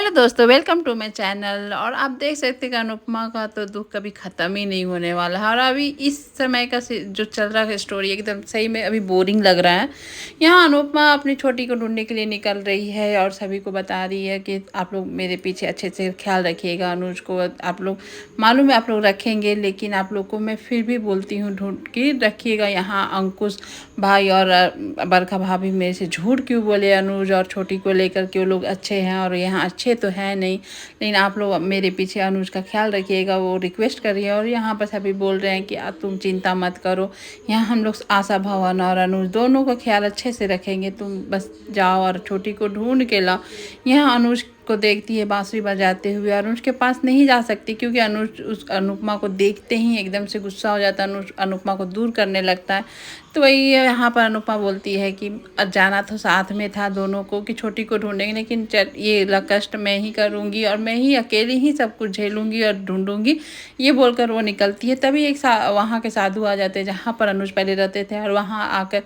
Hello दोस्तों, welcome to my channel. और आप देख सकते हैं कि अनुपमा का तो दुख कभी ख़त्म ही नहीं होने वाला है। और अभी इस समय का जो चल रहा है स्टोरी एकदम सही में अभी बोरिंग लग रहा है। यहाँ अनुपमा अपनी छोटी को ढूंढने के लिए निकल रही है और सभी को बता रही है कि आप लोग मेरे पीछे अच्छे से ख्याल रखिएगा। अनुज को आप लोग मालूम है आप लोग रखेंगे, लेकिन आप लोग को मैं फिर भी बोलती हूँ ढूंढ के रखिएगा। यहाँ अंकुश भाई और बरखा भाभी मेरे से झूठ क्यों बोले अनुज और छोटी को लेकर के वो लोग अच्छे हैं और यहाँ अच्छे तो है नहीं, लेकिन आप लोग मेरे पीछे अनुज का ख्याल रखिएगा, वो रिक्वेस्ट कर रही है। और यहाँ पर सभी बोल रहे हैं कि तुम चिंता मत करो, यहाँ हम लोग आशा भवन और अनुज दोनों का ख्याल अच्छे से रखेंगे, तुम बस जाओ और छोटी को ढूंढ के लाओ। यहाँ अनुज को देखती है बांसुरी बजाते हुए। अनुज के पास नहीं जा सकती क्योंकि अनुज उस अनुपमा को देखते ही एकदम से गुस्सा हो जाता है। अनुज अनुपमा को दूर करने लगता है। तो वही यहाँ पर अनुपमा बोलती है कि जाना तो साथ में था दोनों को कि छोटी को ढूंढेंगे, लेकिन ये कष्ट मैं ही करूँगी और मैं ही अकेली ही सब कुछ झेलूँगी और ढूंढूंगी, ये बोलकर वो निकलती है। तभी एक वहाँ के साधु आ जाते हैं जहाँ पर अनुज पहले रहते थे और वहाँ आकर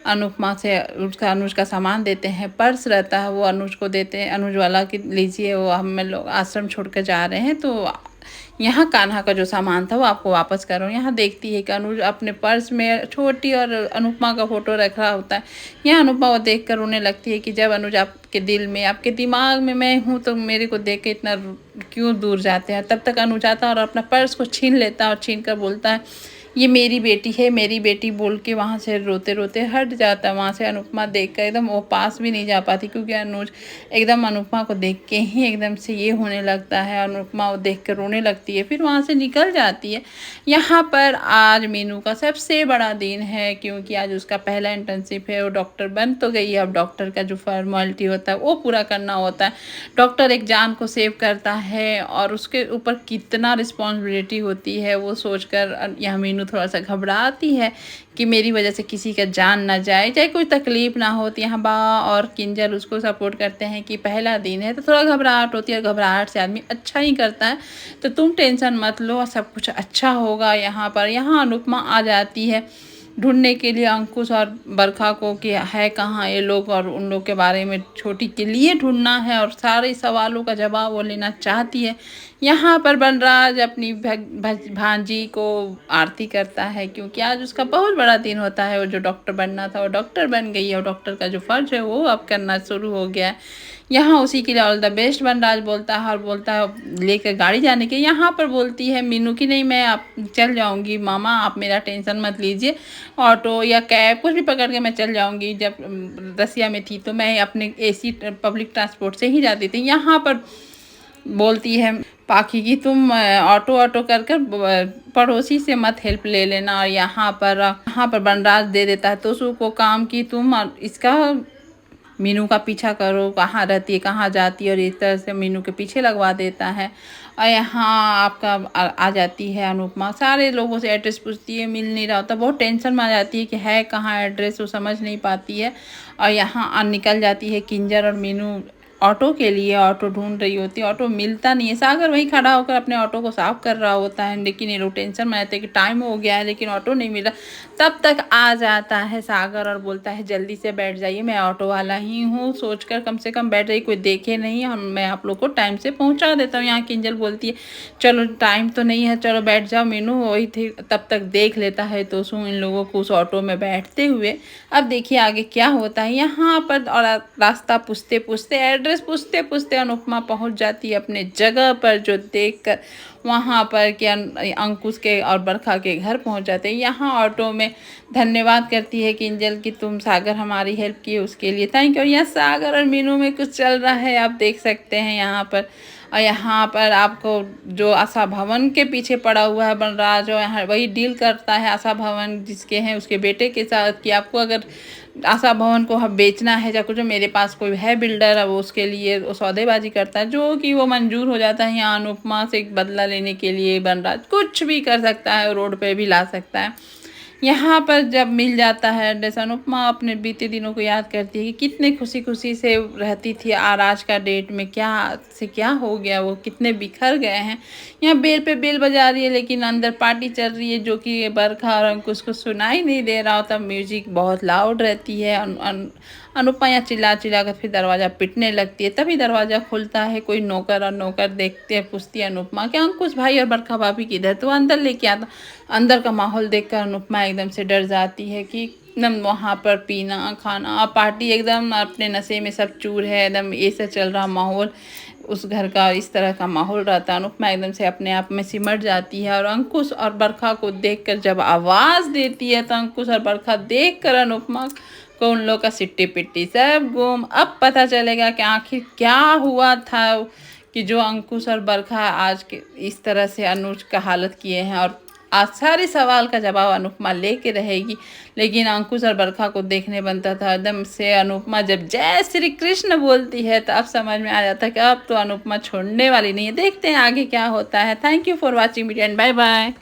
अनुपमा से अनुज का सामान देते हैं। पर्स रहता है वो अनुज को देते हैं, अनुज वाला कि लीजिए, वो हम लोग आश्रम छोड़कर जा रहे हैं तो यहाँ कान्हा का जो सामान था वो आपको वापस करो। यहाँ देखती है कि अनुज अपने पर्स में छोटी और अनुपमा का फोटो रखा होता है। यहाँ अनुपमा वो देख कर रोने लगती है कि जब अनुज आपके दिल में आपके दिमाग में मैं हूँ तो मेरे को देख के इतना क्यों दूर जाते हैं। तब तक अनुज आता है और अपना पर्स को छीन लेता है और छीन कर बोलता है ये मेरी बेटी है, मेरी बेटी बोल के वहाँ से रोते रोते हट जाता है। वहाँ से अनुपमा देख कर एकदम वो पास भी नहीं जा पाती क्योंकि अनुज एकदम अनुपमा को देख के ही एकदम से ये होने लगता है। अनुपमा वो देख कर रोने लगती है, फिर वहाँ से निकल जाती है। यहाँ पर आज मीनू का सबसे बड़ा दिन है क्योंकि आज उसका पहला इंटर्नशिप है। वो डॉक्टर बन तो गई है, अब डॉक्टर का जो फॉर्मेलिटी होता है वो पूरा करना होता है। डॉक्टर एक जान को सेव करता है और उसके ऊपर कितना रिस्पॉन्सिबिलिटी होती है वो सोचकर यहाँ मीनू थोड़ा सा घबराती है कि मेरी वजह से किसी का जान ना जाए, चाहे कोई तकलीफ ना हो। तो यहाँ बा और किंजल उसको सपोर्ट करते हैं कि पहला दिन है तो थोड़ा घबराहट होती है, घबराहट से आदमी अच्छा ही करता है, तो तुम टेंशन मत लो, सब कुछ अच्छा होगा। यहाँ पर यहाँ अनुपमा आ जाती है ढूंढने के लिए अंकुश और बरखा को कि है कहाँ ये लोग, और उन लोग के बारे में छोटी के लिए ढूंढना है और सारे सवालों का जवाब वो लेना चाहती है। यहाँ पर बनराज अपनी भांजी को आरती करता है क्योंकि आज उसका बहुत बड़ा दिन होता है। वो जो डॉक्टर बनना था वो डॉक्टर बन गई है और डॉक्टर का जो फर्ज है वो अब करना शुरू हो गया है। यहाँ उसी के लिए ऑल द बेस्ट बनराज बोलता है और बोलता है लेकर गाड़ी जाने के। यहाँ पर बोलती है मीनू की नहीं, मैं आप चल जाऊँगी मामा, आप मेरा टेंशन मत लीजिए, ऑटो या कैब कुछ भी पकड़ के मैं चल जाऊँगी। जब रसिया में थी तो मैं अपने एसी पब्लिक ट्रांसपोर्ट से ही जाती थी। यहाँ पर बोलती है पाखी की तुम ऑटो ऑटो कर कर पड़ोसी से मत हेल्प ले लेना। और यहाँ पर बनराज दे देता है तो उसको काम की तुम इसका मीनू का पीछा करो, कहाँ रहती है कहाँ जाती है, और इस तरह से मीनू के पीछे लगवा देता है। और यहाँ आपका आ जाती है अनुपमा, सारे लोगों से एड्रेस पूछती है, मिल नहीं रहा होता, बहुत टेंशन में आ जाती है कि है कहाँ एड्रेस, वो समझ नहीं पाती है। और यहाँ निकल जाती है किंजर और मीनू ऑटो के लिए, ऑटो ढूंढ रही होती है, ऑटो मिलता नहीं है। सागर वहीं खड़ा होकर अपने ऑटो को साफ कर रहा होता है, लेकिन ये लोग टेंशन में रहते हैं कि टाइम हो गया है लेकिन ऑटो नहीं मिला। तब तक आ जाता है सागर और बोलता है जल्दी से बैठ जाइए, मैं ऑटो वाला ही हूँ, सोचकर कम से कम बैठ जाइए, कोई देखे नहीं, मैं आप लोग को टाइम से पहुँचा देता हूँ। यहाँ किंजल बोलती है चलो टाइम तो नहीं है, चलो बैठ जाओ मीनू। वही थी तब तक देख लेता है तो इन लोगों को उस ऑटो में बैठते हुए। अब देखिए आगे क्या होता है। यहाँ पर और रास्ता पूछते पूछते एड्रेस पूछते पूछते अनुपमा पहुँच जाती है अपने जगह पर, जो देखकर वहाँ पर कि अंकुश के और बरखा के घर पहुँच जाते हैं। यहाँ ऑटो में धन्यवाद करती है किंजल कि तुम सागर हमारी हेल्प की, उसके लिए थैंक यू। और यहाँ सागर और मीनू में कुछ चल रहा है आप देख सकते हैं यहाँ पर। और यहाँ पर आपको जो आशा भवन के पीछे पड़ा हुआ है बनराज, और यहाँ वही डील करता है आशा भवन जिसके हैं उसके बेटे के साथ कि आपको अगर आशा भवन को बेचना है या कुछ, मेरे पास कोई है बिल्डर, अब उसके लिए वो सौदेबाजी करता है जो कि वो मंजूर हो जाता है। यहाँ अनुपमा से बदला लेने के लिए बनराज कुछ भी कर सकता है, रोड पे भी ला सकता है। यहाँ पर जब मिल जाता है एड्रेस, अनुपमा अपने बीते दिनों को याद करती है कि कितने खुशी खुशी से रहती थी, और आज का डेट में क्या हो गया, वो कितने बिखर गए हैं। यहाँ बेल पे बेल बजा रही है लेकिन अंदर पार्टी चल रही है जो कि बरखा और अंकुश को सुनाई नहीं दे रहा होता। म्यूजिक बहुत लाउड रहती है। अनुपमा यहाँ चिल्ला चिल्ला कर फिर दरवाज़ा पीटने लगती है। तभी दरवाज़ा खुलता है, कोई नौकर और नौकर देखते हैं, पूछती है अनुपमा कि अंकुश भाई और बरखा भाभी किधर, तो अंदर लेके आता। अंदर का माहौल देखकर अनुपमा एकदम से डर जाती है कि एकदम वहाँ पर पीना खाना पार्टी एकदम अपने नशे में सब चूर है, एकदम ऐसे चल रहा माहौल, उस घर का इस तरह का माहौल रहता। अनुपमा एकदम से अपने आप में सिमट जाती है और अंकुश और बरखा को देखकर जब आवाज़ देती है तो अंकुश और बरखा देखकर अनुपमा को उन लोग का सिट्टी पिट्टी सब गुम। अब पता चलेगा कि आखिर क्या हुआ था कि जो अंकुश और बरखा आज के इस तरह से अनुज का हालत किए हैं। और आज सारे सवाल का जवाब अनुपमा लेके रहेगी, लेकिन अंकुश और बरखा को देखने बनता था एकदम से। अनुपमा जब जय श्री कृष्ण बोलती है तो अब समझ में आ जाता है कि अब तो अनुपमा छोड़ने वाली नहीं है। देखते हैं आगे क्या होता है। Thank you for watching video and bye bye.